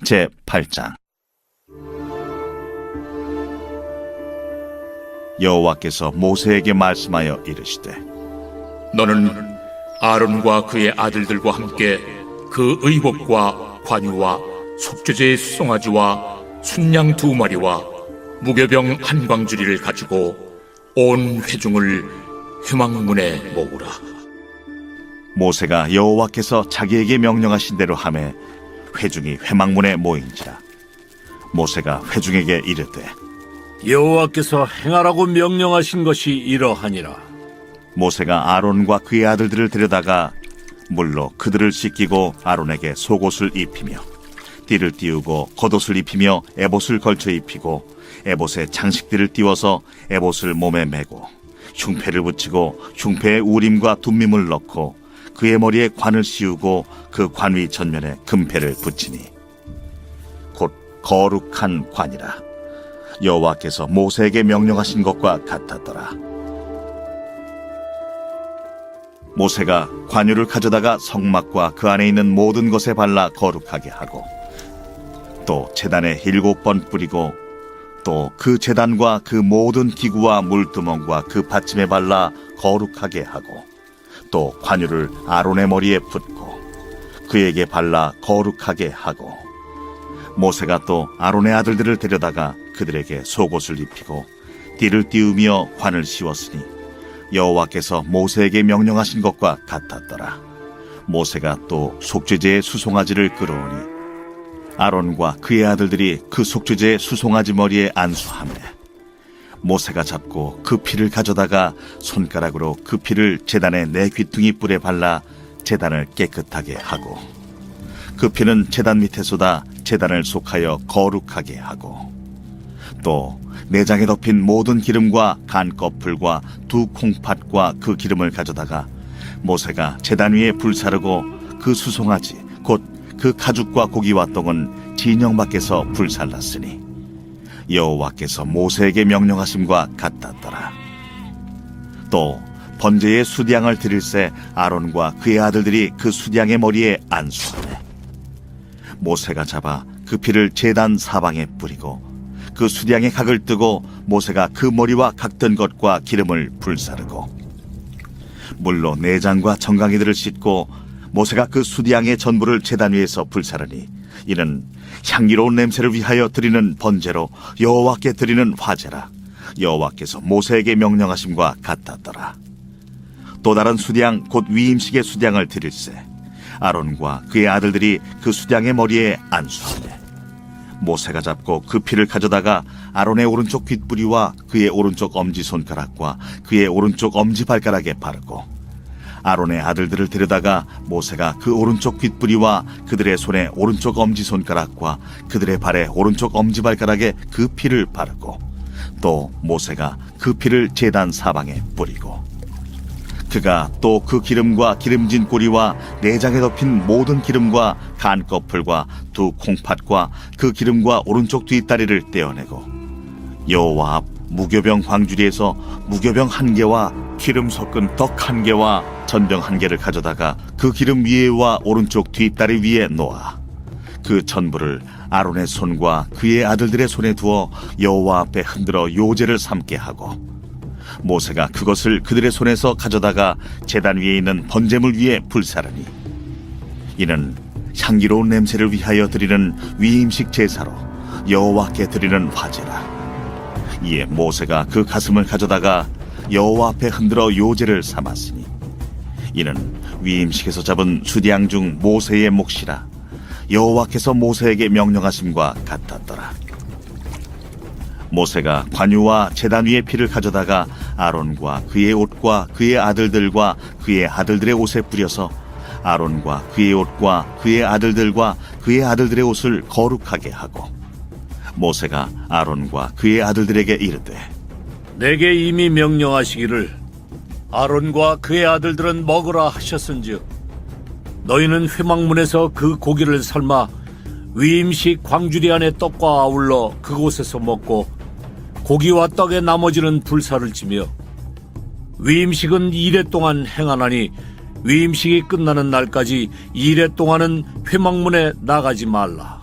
제8장. 여호와께서 모세에게 말씀하여 이르시되, 너는 아론과 그의 아들들과 함께 그 의복과 관유와 속죄제의 수송아지와 순양 2마리와 무교병 한 광주리를 가지고 온 회중을 회막문에 모으라. 모세가 여호와께서 자기에게 명령하신 대로 하매 회중이 회막문에 모인지라. 모세가 회중에게 이르되, 여호와께서 행하라고 명령하신 것이 이러하니라. 모세가 아론과 그의 아들들을 데려다가 물로 그들을 씻기고 아론에게 속옷을 입히며 띠를 띄우고 겉옷을 입히며 에봇을 걸쳐 입히고 에봇에 장식들을 띄워서 에봇을 몸에 메고 흉패를 붙이고 흉패에 우림과 둠밈을 넣고 그의 머리에 관을 씌우고 그 관 위 전면에 금패를 붙이니 곧 거룩한 관이라. 여호와께서 모세에게 명령하신 것과 같았더라. 모세가 관유를 가져다가 성막과 그 안에 있는 모든 것에 발라 거룩하게 하고 또 제단에 7번 뿌리고 또 그 제단과 그 모든 기구와 물두멍과 그 받침에 발라 거룩하게 하고 또 관유를 아론의 머리에 붓고 그에게 발라 거룩하게 하고 모세가 또 아론의 아들들을 데려다가 그들에게 속옷을 입히고 띠를 띄우며 관을 씌웠으니 여호와께서 모세에게 명령하신 것과 같았더라. 모세가 또 속죄제의 수송아지를 끌어오니 아론과 그의 아들들이 그 속죄제의 수송아지 머리에 안수하매 모세가 잡고 그 피를 가져다가 손가락으로 그 피를 제단의 4귀퉁이 뿔에 발라 제단을 깨끗하게 하고 그 피는 제단 밑에 쏟아 제단을 속하여 거룩하게 하고 또 내장에 덮인 모든 기름과 간꺼풀과 2 콩팥과 그 기름을 가져다가 모세가 제단 위에 불사르고 그 수송아지 곧 그 가죽과 고기와 똥은 진영 밖에서 불살랐으니 여호와께서 모세에게 명령하심과 같았더라. 또 번제의 수량을 드릴새 아론과 그의 아들들이 그 수량의 머리에 안수하매 모세가 잡아 그 피를 제단 사방에 뿌리고 그 수량의 각을 뜨고 모세가 그 머리와 각든 것과 기름을 불사르고 물로 내장과 정강이들을 씻고 모세가 그 수량의 전부를 제단 위에서 불사르니 이는 향기로운 냄새를 위하여 드리는 번제로 여호와께 드리는 화제라. 여호와께서 모세에게 명령하심과 같았더라. 또 다른 수량 곧 위임식의 수량을 드릴새 아론과 그의 아들들이 그 수량의 머리에 안수하매 모세가 잡고 그 피를 가져다가 아론의 오른쪽 귓부리와 그의 오른쪽 엄지손가락과 그의 오른쪽 엄지발가락에 바르고 아론의 아들들을 데려다가 모세가 그 오른쪽 귓부리와 그들의 손에 오른쪽 엄지손가락과 그들의 발에 오른쪽 엄지발가락에 그 피를 바르고 또 모세가 그 피를 제단 사방에 뿌리고 그가 또 그 기름과 기름진 꼬리와 내장에 덮인 모든 기름과 간꺼풀과 2 콩팥과 그 기름과 오른쪽 뒷다리를 떼어내고 여호와 앞 무교병 광주리에서 무교병 1개와 기름 섞은 떡 1개와 전병 1개를 가져다가 그 기름 위에와 오른쪽 뒷다리 위에 놓아 그 전부를 아론의 손과 그의 아들들의 손에 두어 여호와 앞에 흔들어 요제를 삼게 하고 모세가 그것을 그들의 손에서 가져다가 제단 위에 있는 번제물 위에 불사르니 이는 향기로운 냄새를 위하여 드리는 위임식 제사로 여호와께 드리는 화제라. 이에 모세가 그 가슴을 가져다가 여호와 앞에 흔들어 요제를 삼았으니 이는 위임식에서 잡은 수량 중 모세의 몫이라. 여호와께서 모세에게 명령하심과 같았더라. 모세가 관유와 제단 위의 피를 가져다가 아론과 그의 옷과 그의 아들들과 그의 아들들의 옷에 뿌려서 아론과 그의 옷과 그의 아들들과 그의 아들들의 옷을 거룩하게 하고 모세가 아론과 그의 아들들에게 이르되, 내게 이미 명령하시기를 아론과 그의 아들들은 먹으라 하셨은즉 너희는 회막문에서 그 고기를 삶아 위임식 광주리 안에 떡과 아울러 그곳에서 먹고 고기와 떡의 나머지는 불사를 지며 위임식은 2례 동안 행하나니 위임식이 끝나는 날까지 2례 동안은 회막문에 나가지 말라.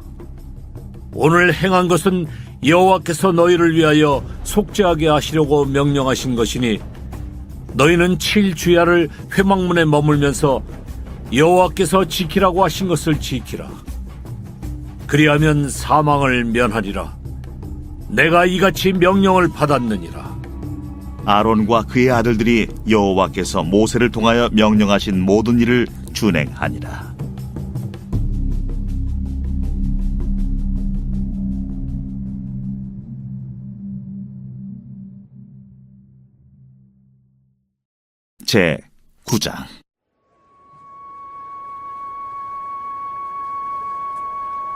오늘 행한 것은 여호와께서 너희를 위하여 속죄하게 하시려고 명령하신 것이니 너희는 7주야를 회막문에 머물면서 여호와께서 지키라고 하신 것을 지키라. 그리하면 사망을 면하리라. 내가 이같이 명령을 받았느니라. 아론과 그의 아들들이 여호와께서 모세를 통하여 명령하신 모든 일을 준행하니라. 제 9장.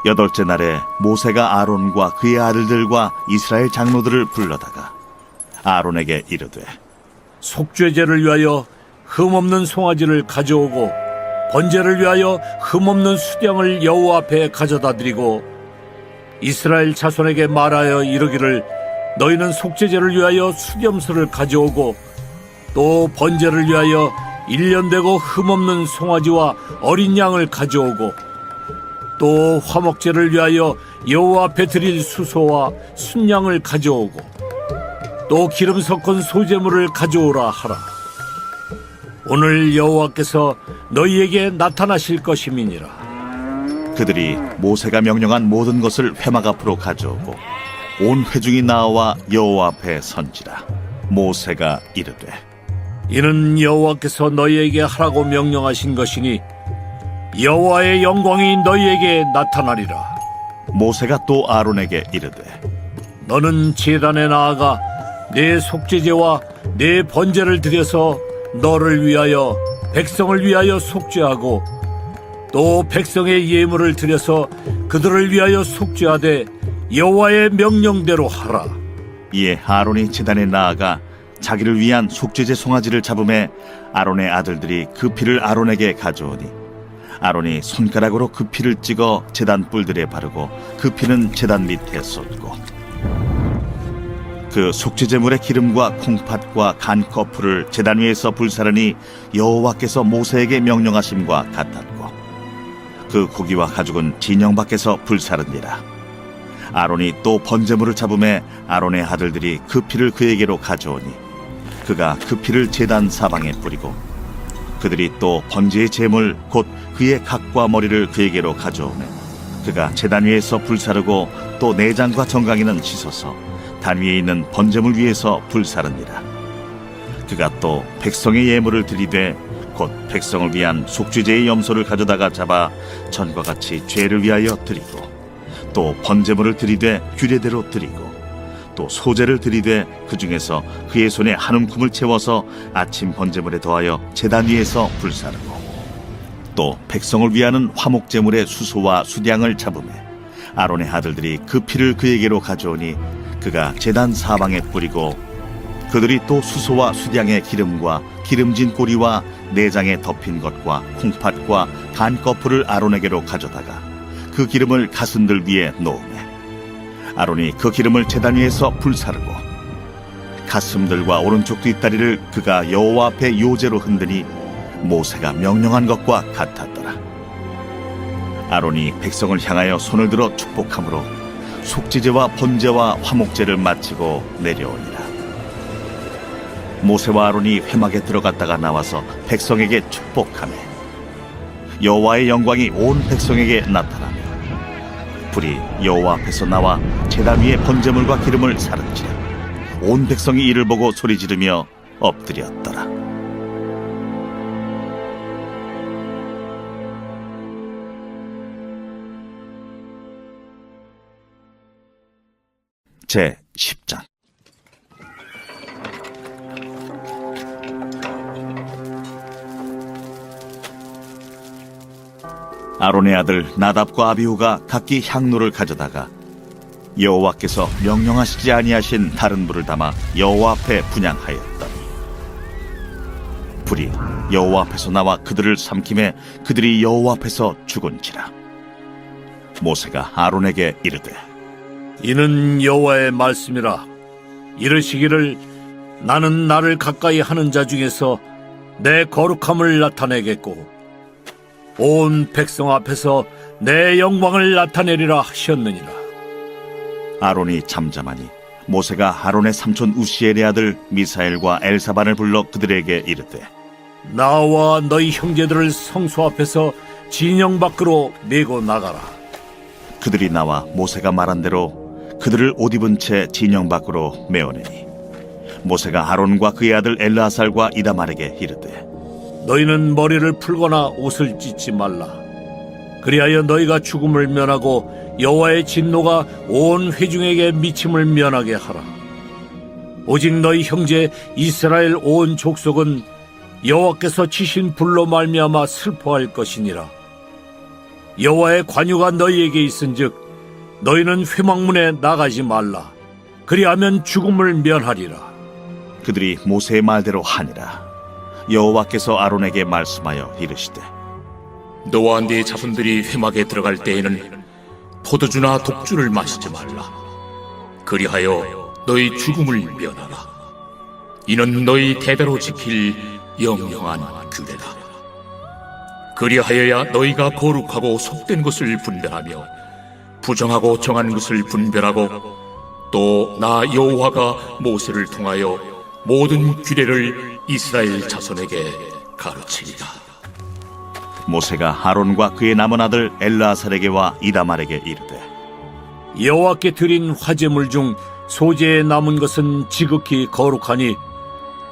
여덟째 날에 모세가 아론과 그의 아들들과 이스라엘 장로들을 불러다가 아론에게 이르되, 속죄제를 위하여 흠없는 송아지를 가져오고 번제를 위하여 흠없는 수량을 여호와 앞에 가져다 드리고 이스라엘 자손에게 말하여 이르기를 너희는 속죄제를 위하여 수염소를 가져오고 또 번제를 위하여 1년 되고 흠없는 송아지와 어린 양을 가져오고 또 화목제를 위하여 여호와 앞에 드릴 수소와 순양을 가져오고 또 기름 섞은 소제물을 가져오라 하라. 오늘 여호와께서 너희에게 나타나실 것임이니라. 그들이 모세가 명령한 모든 것을 회막 앞으로 가져오고 온 회중이 나와 여호와 앞에 선지라. 모세가 이르되, 이는 여호와께서 너희에게 하라고 명령하신 것이니 여호와의 영광이 너희에게 나타나리라. 모세가 또 아론에게 이르되, 너는 제단에 나아가 내 속죄제와 내 번제를 드려서 너를 위하여 백성을 위하여 속죄하고 또 백성의 예물을 드려서 그들을 위하여 속죄하되 여호와의 명령대로 하라. 이에 아론이 제단에 나아가 자기를 위한 속죄제 송아지를 잡음에 아론의 아들들이 그 피를 아론에게 가져오니 아론이 손가락으로 그 피를 찍어 제단 뿔들에 바르고 그 피는 제단 밑에 쏟고 그 속죄제물의 기름과 콩팥과 간 거풀을 제단 위에서 불사르니 여호와께서 모세에게 명령하심과 같았고 그 고기와 가죽은 진영 밖에서 불사르니라. 아론이 또 번제물을 잡음에 아론의 아들들이 그 피를 그에게로 가져오니 그가 그 피를 제단 사방에 뿌리고 그들이 또 번제의 제물 곧 그의 각과 머리를 그에게로 가져오매 그가 제단 위에서 불사르고 또 내장과 정강이는 씻어서 단 위에 있는 번제물 위에서 불사르니라. 그가 또 백성의 예물을 드리되 곧 백성을 위한 속죄제의 염소를 가져다가 잡아 전과 같이 죄를 위하여 드리고 또 번제물을 드리되 규례대로 드리고 또 소제를 드리되 그 중에서 그의 손에 한 움큼을 채워서 아침 번제물에 더하여 제단 위에서 불사르고 또 백성을 위하는 화목제물의 수소와 수량을 잡으매 아론의 아들들이 그 피를 그에게로 가져오니 그가 제단 사방에 뿌리고 그들이 또 수소와 수량의 기름과 기름진 꼬리와 내장에 덮인 것과 콩팥과 간 거풀을 아론에게로 가져다가 그 기름을 가슴들 위에 놓으매 아론이 그 기름을 제단 위에서 불사르고 가슴들과 오른쪽 뒷다리를 그가 여호와 앞에 요제로 흔드니 모세가 명령한 것과 같았더라. 아론이 백성을 향하여 손을 들어 축복함으로 속죄제와 번제와 화목제를 마치고 내려오니라. 모세와 아론이 회막에 들어갔다가 나와서 백성에게 축복하며 여호와의 영광이 온 백성에게 나타나며 불이 여호와 앞에서 나와 제단 위에 번제물과 기름을 사른지라. 온 백성이 이를 보고 소리 지르며 엎드렸더라. 제 10장. 아론의 아들 나답과 아비후가 각기 향로를 가져다가 여호와께서 명령하시지 아니하신 다른 불을 담아 여호와 앞에 분향하였더니 불이 여호와 앞에서 나와 그들을 삼킴에 그들이 여호와 앞에서 죽은지라. 모세가 아론에게 이르되, 이는 여호와의 말씀이라. 이르시기를 나는 나를 가까이 하는 자 중에서 내 거룩함을 나타내겠고 온 백성 앞에서 내 영광을 나타내리라 하셨느니라. 아론이 잠잠하니 모세가 아론의 삼촌 우시엘의 아들 미사엘과 엘사반을 불러 그들에게 이르되 나와 너희 형제들을 성소 앞에서 진영 밖으로 내고 나가라. 그들이 나와 모세가 말한 대로 그들을 옷 입은 채 진영 밖으로 메어내니 모세가 아론과 그의 아들 엘르아살과 이다말에게 이르되 너희는 머리를 풀거나 옷을 찢지 말라. 그리하여 너희가 죽음을 면하고 여호와의 진노가 온 회중에게 미침을 면하게 하라. 오직 너희 형제 이스라엘 온 족속은 여호와께서 치신 불로 말미암아 슬퍼할 것이니라. 여호와의 관유가 너희에게 있은즉 너희는 회막문에 나가지 말라. 그리하면 죽음을 면하리라. 그들이 모세의 말대로 하니라. 여호와께서 아론에게 말씀하여 이르시되 너와 네 자손들이 회막에 들어갈 때에는 포도주나 독주를 마시지 말라. 그리하여 너희 죽음을 면하라. 이는 너희 대대로 지킬 영영한 규례다. 그리하여야 너희가 거룩하고 속된 것을 분별하며 부정하고 정한 것을 분별하고 또 나 여호와가 모세를 통하여 모든 규례를 이스라엘 자손에게 가르치리라. 모세가 아론과 그의 남은 아들 엘르아살에게와 이다말에게 이르되 여호와께 드린 화제물 중 소재에 남은 것은 지극히 거룩하니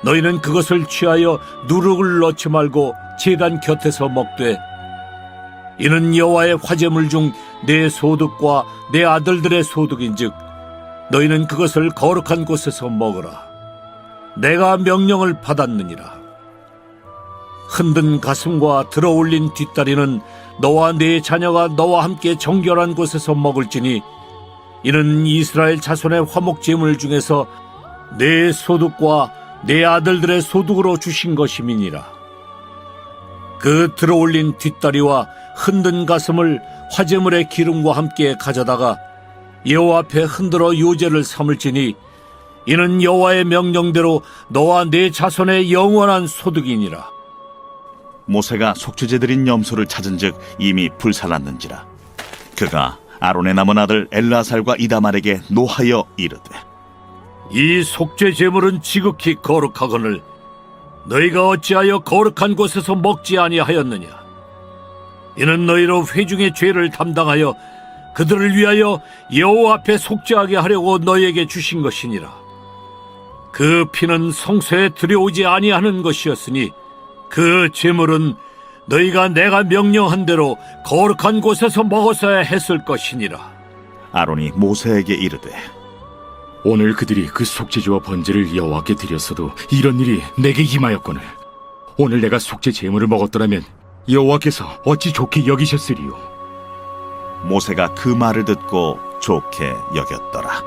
너희는 그것을 취하여 누룩을 넣지 말고 제단 곁에서 먹되 이는 여호와의 화제물 중 내 소득과 내 아들들의 소득인즉 너희는 그것을 거룩한 곳에서 먹으라. 내가 명령을 받았느니라. 흔든 가슴과 들어올린 뒷다리는 너와 네 자녀가 너와 함께 정결한 곳에서 먹을지니 이는 이스라엘 자손의 화목제물 중에서 내 소득과 내 아들들의 소득으로 주신 것임이니라. 그 들어올린 뒷다리와 흔든 가슴을 화제물의 기름과 함께 가져다가 여호와 앞에 흔들어 요제를 삼을지니 이는 여호와의 명령대로 너와 네 자손의 영원한 소득이니라. 모세가 속죄제 드린 염소를 찾은즉 이미 불살랐는지라. 그가 아론의 남은 아들 엘르아살과 이다말에게 노하여 이르되 이 속죄 제물은 지극히 거룩하거늘 너희가 어찌하여 거룩한 곳에서 먹지 아니하였느냐. 이는 너희로 회중의 죄를 담당하여 그들을 위하여 여호와 앞에 속죄하게 하려고 너희에게 주신 것이니라. 그 피는 성소에 들여오지 아니하는 것이었으니 그 제물은 너희가 내가 명령한 대로 거룩한 곳에서 먹었어야 했을 것이니라. 아론이 모세에게 이르되 오늘 그들이 그 속죄제와 번제를 여호와께 드렸어도 이런 일이 내게 임하였거늘 오늘 내가 속죄 제물을 먹었더라면 여호와께서 어찌 좋게 여기셨으리요. 모세가 그 말을 듣고 좋게 여겼더라.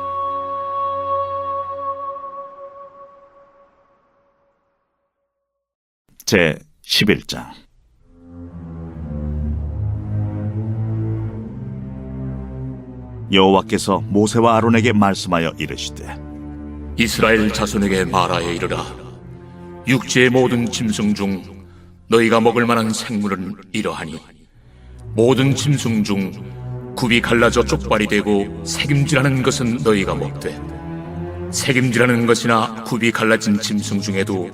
제 11장. 여호와께서 모세와 아론에게 말씀하여 이르시되 이스라엘 자손에게 말하여 이르라. 육지의 모든 짐승 중 너희가 먹을 만한 생물은 이러하니 모든 짐승 중 굽이 갈라져 쪽발이 되고 새김질하는 것은 너희가 먹되 새김질하는 것이나 굽이 갈라진 짐승 중에도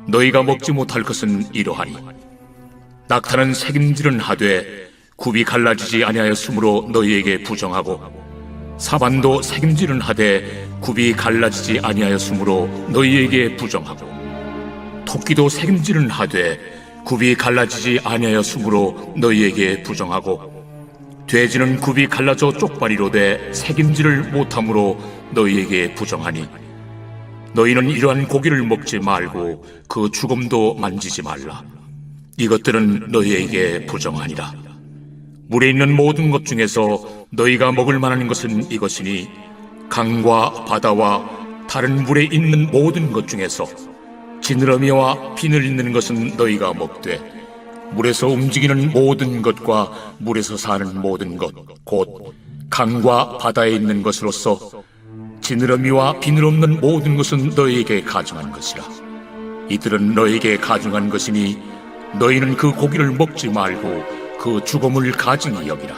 너희가 먹지 못할 것은 이러하니 낙타는 새김질은 하되 굽이 갈라지지 아니하였으므로 너희에게 부정하고 사반도 새김질은 하되 굽이 갈라지지 아니하였으므로 너희에게 부정하고 토끼도 새김질은 하되 굽이 갈라지지 아니하였으므로 너희에게 부정하고 돼지는 굽이 갈라져 쪽발이로되 새김질을 못함으로 너희에게 부정하니 너희는 이러한 고기를 먹지 말고 그 죽음도 만지지 말라. 이것들은 너희에게 부정하니라. 물에 있는 모든 것 중에서 너희가 먹을 만한 것은 이것이니 강과 바다와 다른 물에 있는 모든 것 중에서 지느러미와 비늘 있는 것은 너희가 먹되 물에서 움직이는 모든 것과 물에서 사는 모든 것 곧 강과 바다에 있는 것으로서 지느러미와 비늘 없는 모든 것은 너희에게 가증한 것이라. 이들은 너희에게 가증한 것이니 너희는 그 고기를 먹지 말고 그 죽음을 가증히 여기라.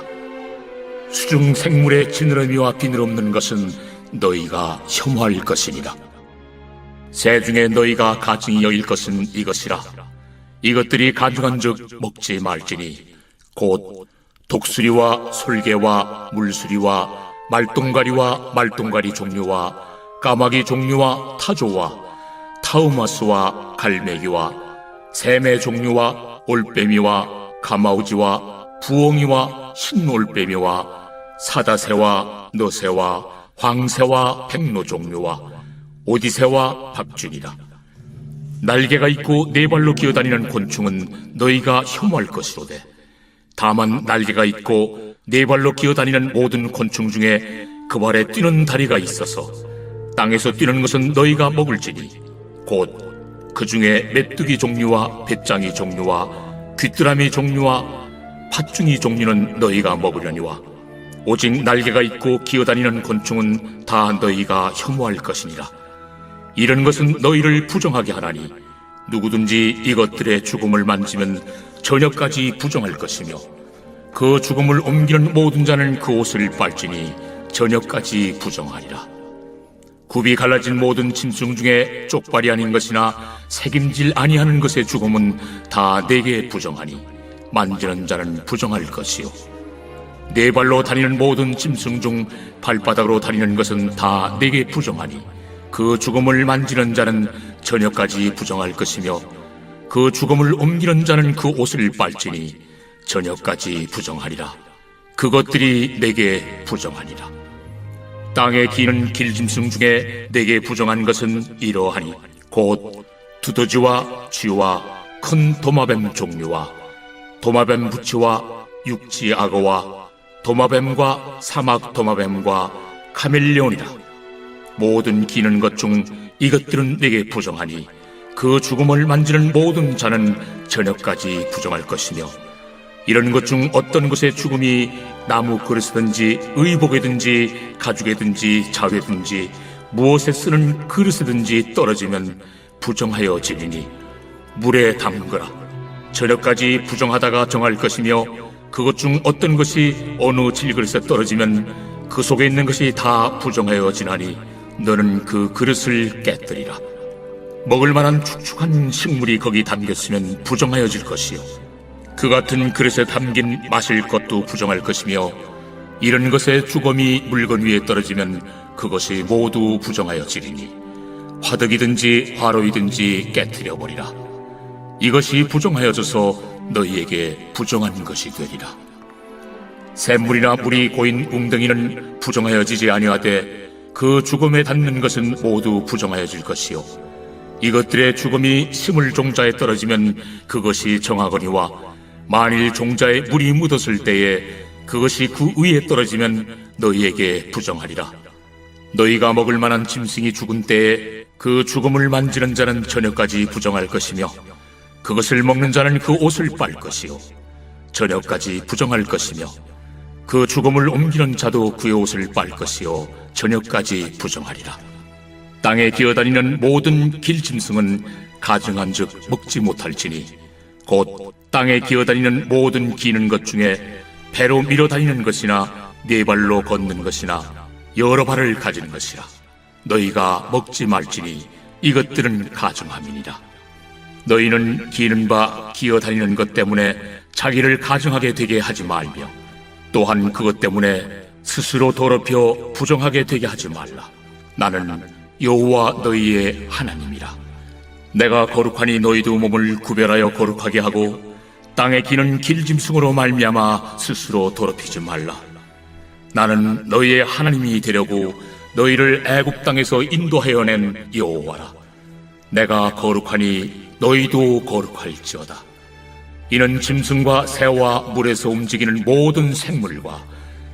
수중 생물의 지느러미와 비늘 없는 것은 너희가 혐오할 것이니라. 새 중에 너희가 가증히 여길 것은 이것이라. 이것들이 가증한즉 먹지 말지니 곧 독수리와 솔개와 물수리와 말똥가리와 말똥가리 종류와 까마귀 종류와 타조와 타우마스와 갈매기와 샘의 종류와 올빼미와 가마우지와 부엉이와 흰올빼미와 사다새와 너새와 황새와 백로 종류와 오디새와 박쥐니라. 날개가 있고 네 발로 기어다니는 곤충은 너희가 혐오할 것이로되 다만 날개가 있고 네 발로 기어다니는 모든 곤충 중에 그 발에 뛰는 다리가 있어서 땅에서 뛰는 것은 너희가 먹을지니 곧 그 중에 메뚜기 종류와 배짱이 종류와 귀뚜라미 종류와 팥중이 종류는 너희가 먹으려니와 오직 날개가 있고 기어다니는 곤충은 다 너희가 혐오할 것이니라. 이런 것은 너희를 부정하게 하나니 누구든지 이것들의 죽음을 만지면 저녁까지 부정할 것이며 그 죽음을 옮기는 모든 자는 그 옷을 빨지니 저녁까지 부정하리라. 굽이 갈라진 모든 짐승 중에 쪽발이 아닌 것이나 새김질 아니하는 것의 죽음은 다 내게 부정하니 만지는 자는 부정할 것이요 네 발로 다니는 모든 짐승 중 발바닥으로 다니는 것은 다 내게 부정하니 그 죽음을 만지는 자는 저녁까지 부정할 것이며 그 죽음을 옮기는 자는 그 옷을 빨지니 저녁까지 부정하리라. 그것들이 내게 부정하니라. 땅에 기는 길짐승 중에 내게 부정한 것은 이러하니 곧 두더지와 쥐와 큰 도마뱀 종류와 도마뱀 부치와 육지 악어와 도마뱀과 사막 도마뱀과 카멜레온이라. 모든 기는 것 중 이것들은 내게 부정하니 그 죽음을 만지는 모든 자는 저녁까지 부정할 것이며 이런 것 중 어떤 것의 죽음이 나무 그릇이든지 의복이든지 가죽이든지 자회든지 무엇에 쓰는 그릇이든지 떨어지면 부정하여 지리니 물에 담그라. 저녁까지 부정하다가 정할 것이며 그것 중 어떤 것이 어느 질그릇에 떨어지면 그 속에 있는 것이 다 부정하여 지나니 너는 그 그릇을 깨뜨리라. 먹을 만한 축축한 식물이 거기 담겼으면 부정하여질 것이요 그 같은 그릇에 담긴 마실 것도 부정할 것이며 이런 것의 주검이 물건 위에 떨어지면 그것이 모두 부정하여지리니 화덕이든지 화로이든지 깨뜨려 버리라. 이것이 부정하여져서 너희에게 부정한 것이 되리라. 샘물이나 물이 고인 웅덩이는 부정하여지지 아니하되 그 죽음에 닿는 것은 모두 부정하여질 것이요 이것들의 죽음이 심을 종자에 떨어지면 그것이 정하거니와 만일 종자에 물이 묻었을 때에 그것이 그 위에 떨어지면 너희에게 부정하리라. 너희가 먹을 만한 짐승이 죽은 때에 그 죽음을 만지는 자는 저녁까지 부정할 것이며 그것을 먹는 자는 그 옷을 빨 것이요 저녁까지 부정할 것이며 그 죽음을 옮기는 자도 그의 옷을 빨 것이요 저녁까지 부정하리라. 땅에 기어다니는 모든 길짐승은 가증한즉 먹지 못할지니 곧 땅에 기어다니는 모든 기는 것 중에 배로 밀어다니는 것이나 네 발로 걷는 것이나 여러 발을 가진 것이라. 너희가 먹지 말지니 이것들은 가증함이니라. 너희는 기는 바 기어다니는 것 때문에 자기를 가증하게 되게 하지 말며 또한 그것 때문에 스스로 더럽혀 부정하게 되게 하지 말라. 나는 여호와 너희의 하나님이라. 내가 거룩하니 너희도 몸을 구별하여 거룩하게 하고 땅에 기는 길짐승으로 말미암아 스스로 더럽히지 말라. 나는 너희의 하나님이 되려고 너희를 애굽 땅에서 인도하여 낸 여호와라. 내가 거룩하니 너희도 거룩할지어다. 이는 짐승과 새와 물에서 움직이는 모든 생물과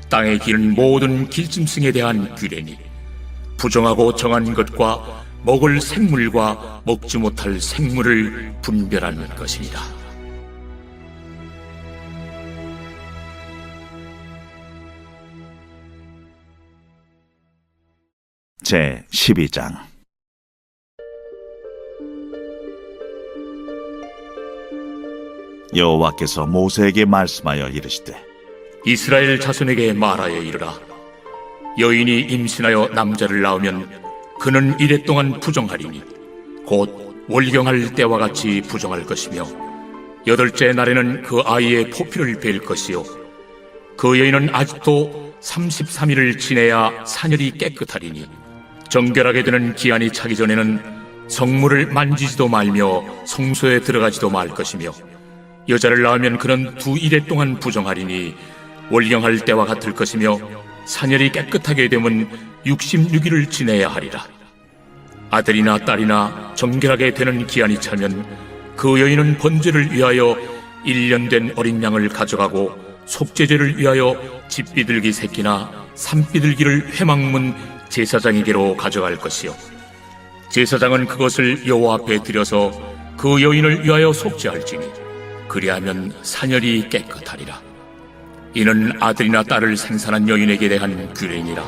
땅에 기는 모든 길짐승에 대한 규례니 부정하고 정한 것과 먹을 생물과 먹지 못할 생물을 분별하는 것이니라. 제 12장. 여호와께서 모세에게 말씀하여 이르시되 이스라엘 자손에게 말하여 이르라. 여인이 임신하여 남자를 낳으면 그는 이래 동안 부정하리니 곧 월경할 때와 같이 부정할 것이며 8째 날에는 그 아이의 포피를 벨 것이요 그 여인은 아직도 33일을 지내야 사녀리 깨끗하리니 정결하게 되는 기한이 차기 전에는 성물을 만지지도 말며 성소에 들어가지도 말 것이며 여자를 낳으면 그는 2일 동안 부정하리니 월경할 때와 같을 것이며 사녀리 깨끗하게 되면 66일을 지내야 하리라. 아들이나 딸이나 정결하게 되는 기한이 차면 그 여인은 번제를 위하여 1년 된 어린 양을 가져가고 속죄제를 위하여 집비둘기 새끼나 산비둘기를 회막문 제사장에게로 가져갈 것이요 제사장은 그것을 여호와 앞에 드려서 그 여인을 위하여 속죄할지니 그리하면 사녀리 깨끗하리라. 이는 아들이나 딸을 생산한 여인에게 대한 규례니라.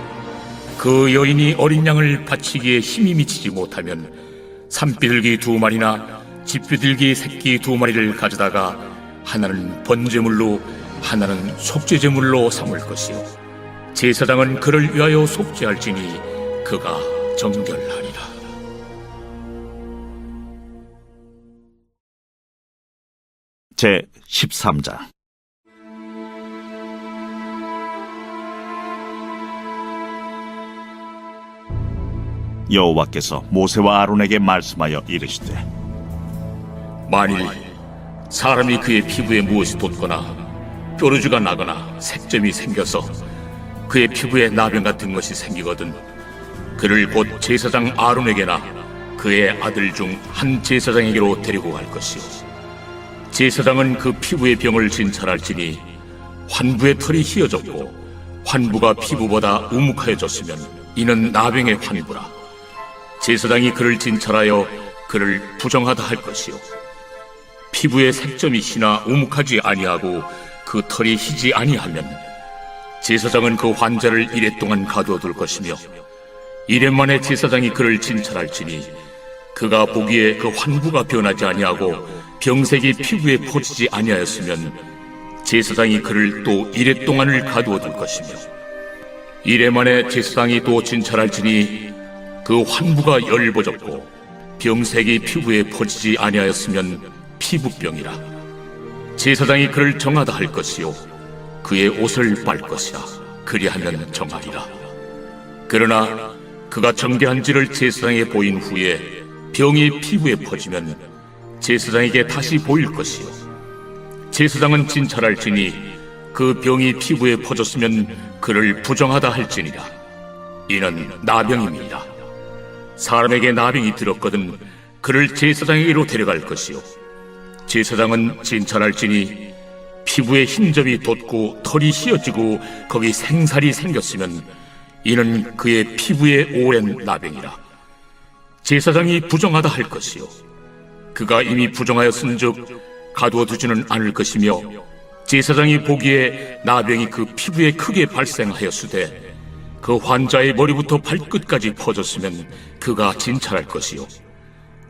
그 여인이 어린 양을 바치기에 힘이 미치지 못하면 산비둘기 2마리나 집비둘기 새끼 2마리를 가져다가 하나는 번제물로 하나는 속죄제물로 삼을 것이요 제사장은 그를 위하여 속죄할지니 그가 정결하리라. 제 13장. 여호와께서 모세와 아론에게 말씀하여 이르시되 만일 사람이 그의 피부에 무엇이 돋거나 뾰루지가 나거나 색점이 생겨서 그의 피부에 나병 같은 것이 생기거든 그를 곧 제사장 아론에게나 그의 아들 중 한 제사장에게로 데리고 갈 것이요 제사장은 그 피부의 병을 진찰할지니 환부의 털이 휘어졌고 환부가 피부보다 우묵하여졌으면 이는 나병의 환부라. 제사장이 그를 진찰하여 그를 부정하다 할 것이요 피부에 색점이 희나 우묵하지 아니하고 그 털이 희지 아니하면 제사장은 그 환자를 1회 동안 가두어 둘 것이며 1회 만에 제사장이 그를 진찰할지니 그가 보기에 그 환부가 변하지 아니하고 병색이 피부에 퍼지지 아니하였으면 제사장이 그를 또 1회 동안을 가두어 둘 것이며 1회 만에 제사장이 또 진찰할지니 그 환부가 열버졌고 병색이 피부에 퍼지지 아니하였으면 피부병이라. 제사장이 그를 정하다 할 것이요 그의 옷을 빨 것이라. 그리하면 정하리라. 그러나 그가 정결한지를 제사장에 보인 후에 병이 피부에 퍼지면 제사장에게 다시 보일 것이요 제사장은 진찰할지니 그 병이 피부에 퍼졌으면 그를 부정하다 할지니라. 이는 나병입니다. 사람에게 나병이 들었거든 그를 제사장에게로 데려갈 것이요 제사장은 진찰할지니 피부에 흰점이 돋고 털이 휘어지고 거기 생살이 생겼으면 이는 그의 피부에 오랜 나병이라. 제사장이 부정하다 할 것이요 그가 이미 부정하였은즉 가두어 두지는 않을 것이며 제사장이 보기에 나병이 그 피부에 크게 발생하였으되 그 환자의 머리부터 발끝까지 퍼졌으면 그가 진찰할 것이요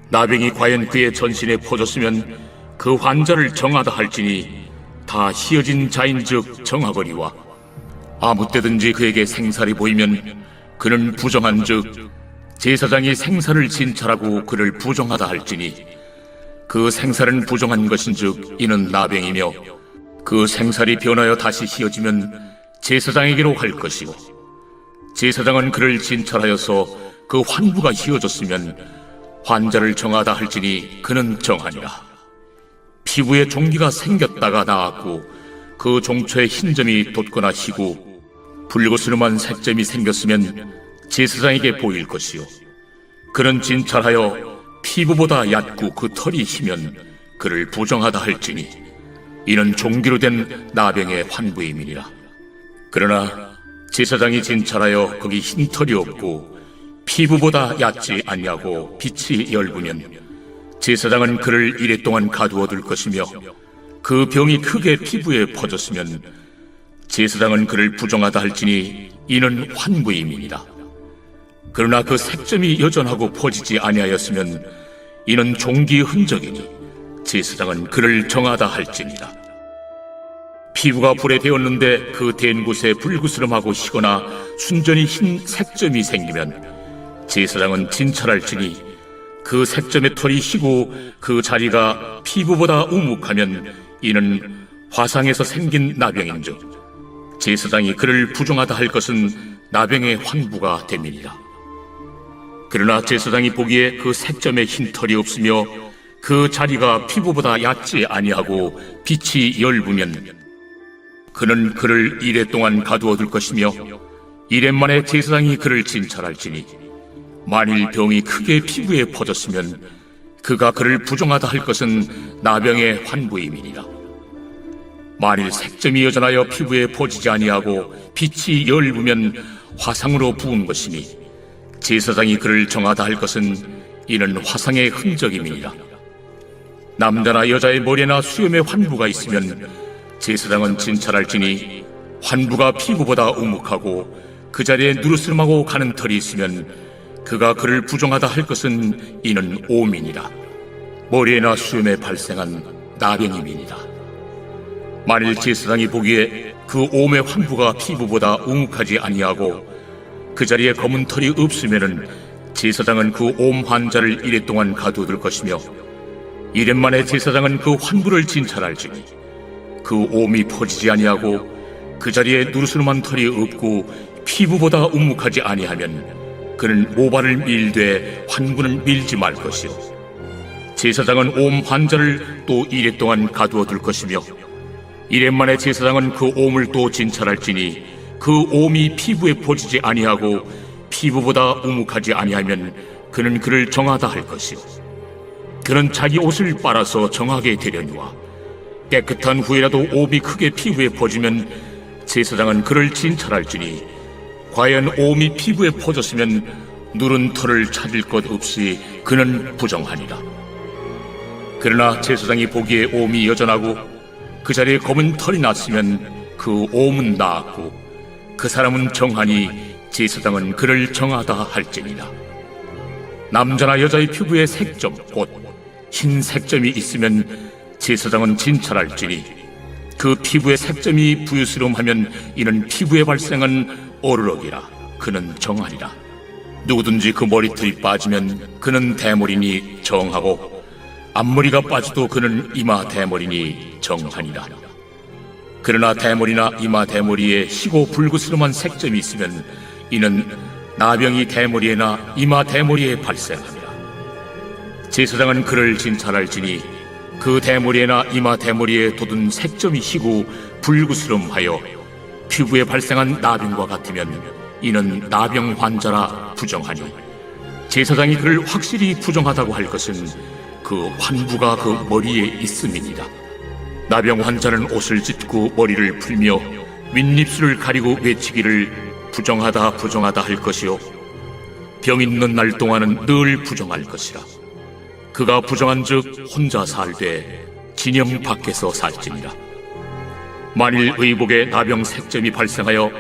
나병이 과연 그의 전신에 퍼졌으면 그 환자를 정하다 할지니 다 희어진 자인즉 정하거니와 아무 때든지 그에게 생살이 보이면 그는 부정한즉 제사장이 생살을 진찰하고 그를 부정하다 할지니 그 생살은 부정한 것인즉 이는 나병이며 그 생살이 변하여 다시 희어지면 제사장에게로 갈 것이고 제사장은 그를 진찰하여서 그 환부가 희어졌으면 환자를 정하다 할지니 그는 정하니라. 피부에 종기가 생겼다가 나았고 그 종초에 흰점이 돋거나 희고 붉으스름한 색점이 생겼으면 제사장에게 보일 것이요 그는 진찰하여 피부보다 얕고 그 털이 희면 그를 부정하다 할지니 이는 종기로 된 나병의 환부임이니라. 그러나 제사장이 진찰하여 거기 흰 털이 없고 피부보다 얕지 아니하고 빛이 엷으면 제사장은 그를 1회 동안 가두어 둘 것이며 그 병이 크게 피부에 퍼졌으면 제사장은 그를 부정하다 할지니 이는 환부임이니라. 그러나 그 색점이 여전하고 퍼지지 아니하였으면 이는 종기의 흔적이니 제사장은 그를 정하다 할지니라. 피부가 불에 데었는데 그 댄 곳에 불그스름하고 희거나 순전히 흰 색점이 생기면 제사장은 진찰할지니 그 색점의 털이 희고 그 자리가 피부보다 우묵하면 이는 화상에서 생긴 나병인즉 제사장이 그를 부정하다 할 것은 나병의 환부가 됨이니라. 그러나 제사장이 보기에 그 색점에 흰 털이 없으며 그 자리가 피부보다 얕지 아니하고 빛이 엷으면 그는 그를 이레 동안 가두어 둘 것이며 이레 만에 제사장이 그를 진찰할지니 만일 병이 크게 피부에 퍼졌으면 그가 그를 부정하다 할 것은 나병의 환부임이니라. 만일 색점이 여전하여 피부에 퍼지지 아니하고 빛이 엷으면 화상으로 부은 것이니 제사장이 그를 정하다 할 것은 이는 화상의 흔적임이니라. 남자나 여자의 머리나 수염에 환부가 있으면 제사장은 진찰할지니 환부가 피부보다 우묵하고 그 자리에 누르스름하고 가는 털이 있으면 그가 그를 부정하다 할 것은 이는 오민이라. 머리에나 수염에 발생한 나병임이니라. 만일 제사장이 보기에 그 옴의 환부가 피부보다 우묵하지 아니하고 그 자리에 검은 털이 없으면은 제사장은 그 옴 환자를 이레 동안 가두어둘 것이며 이레 만에 제사장은 그 환부를 진찰할지니 그 옴이 퍼지지 아니하고 그 자리에 누르스름한 털이 없고 피부보다 우묵하지 아니하면 그는 모발을 밀되 환부는 밀지 말 것이요 제사장은 옴 환자를 또 이레 동안 가두어둘 것이며 이레 만에 제사장은 그 옴을 또 진찰할지니 그 옴이 피부에 퍼지지 아니하고 피부보다 우묵하지 아니하면 그는 그를 정하다 할 것이요 그는 자기 옷을 빨아서 정하게 되려니와 깨끗한 후에라도 옴이 크게 피부에 퍼지면 제사장은 그를 진찰할지니 과연 옴이 피부에 퍼졌으면 누른 털을 찾을 것 없이 그는 부정하니라. 그러나 제사장이 보기에 옴이 여전하고 그 자리에 검은 털이 났으면 그 옴은 나았고 그 사람은 정하니 제사장은 그를 정하다 할지니라. 남자나 여자의 피부에 색점 곧 흰 색점이 있으면 제사장은 진찰할지니 그 피부에 색점이 부유스름하면 이는 피부에 발생한 어르럭이라. 그는 정하리라. 누구든지 그 머리털이 빠지면 그는 대머리니 정하고 앞머리가 빠져도 그는 이마 대머리니 정하니라. 그러나 대머리나 이마 대머리에 희고 불그스름한 색점이 있으면 이는 나병이 대머리에나 이마 대머리에 발생하니라. 제사장은 그를 진찰할지니 그 대머리에나 이마 대머리에 돋은 색점이 희고 불그스름하여 피부에 발생한 나병과 같으면 이는 나병 환자라 부정하니 제사장이 그를 확실히 부정하다고 할 것은 그 환부가 그 머리에 있음이니라. 나병 환자는 옷을 찢고 머리를 풀며 윗입술을 가리고 외치기를 부정하다 부정하다 할 것이요 병 있는 날 동안은 늘 부정할 것이라. 그가 부정한즉 혼자 살되 진영 밖에서 살지니라. 만일 의복에 나병 색점이 발생하여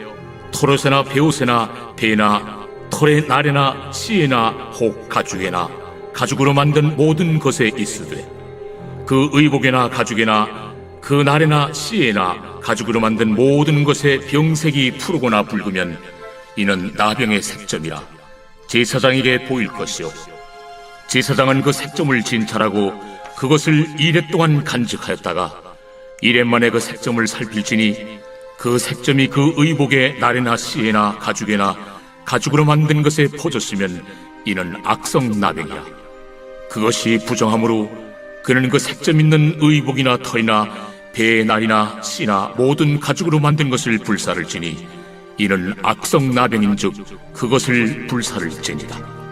털옷에나 베옷에나 배나 털의 날에나 씨에나 혹 가죽에나 가죽으로 만든 모든 것에 있으되 그 의복에나 가죽에나 그 날에나 씨에나 가죽으로 만든 모든 것에 병색이 푸르거나 붉으면 이는 나병의 색점이라 제사장에게 보일 것이요 제사장은 그 색점을 진찰하고 그것을 이레 동안 간직하였다가 이레 만에 그 색점을 살필지니 그 색점이 그 의복의 날에나 씨에나 가죽에나 가죽으로 만든 것에 퍼졌으면 이는 악성 나병이라. 그것이 부정하므로 그는 그 색점 있는 의복이나 털이나 배의 날이나 씨나 모든 가죽으로 만든 것을 불사를 지니 이는 악성 나병인즉 그것을 불사를 지니라.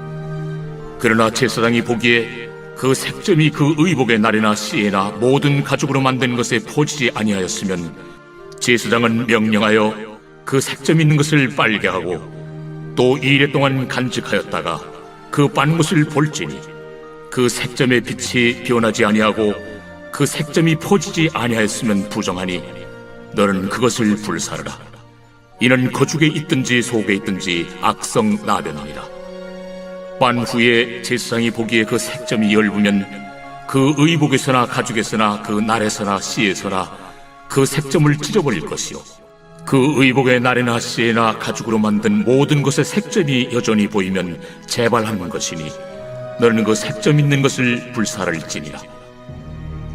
그러나 제사장이 보기에 그 색점이 그 의복의 날에나 씨에나 모든 가죽으로 만든 것에 퍼지지 아니하였으면 제사장은 명령하여 그 색점 있는 것을 빨게 하고 또 2일 동안 간직하였다가 그 빤 것을 볼지니 그 색점의 빛이 변하지 아니하고 그 색점이 퍼지지 아니하였으면 부정하니 너는 그것을 불사르라. 이는 거죽에 있든지 속에 있든지 악성 나병이니라. 빤 후에 제사장이 보기에 그 색점이 엷으면 그 의복에서나 가죽에서나 그 날에서나 씨에서나 그 색점을 찢어버릴 것이요 그 의복의 나래나 씨에나 가죽으로 만든 모든 것의 색점이 여전히 보이면 재발하는 것이니 너는 그 색점 있는 것을 불살을지니라.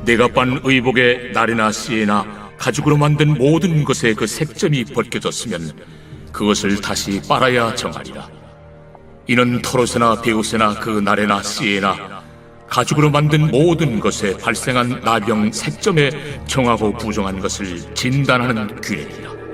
내가 빤 의복의 나래나 씨에나 가죽으로 만든 모든 것의 그 색점이 벗겨졌으면 그것을 다시 빨아야 정하리라. 이는 토롯에나 베옷에나 그 나래나 씨에나 가죽으로 만든 모든 것에 발생한 나병 색점에 정하고 부정한 것을 진단하는 규례니라.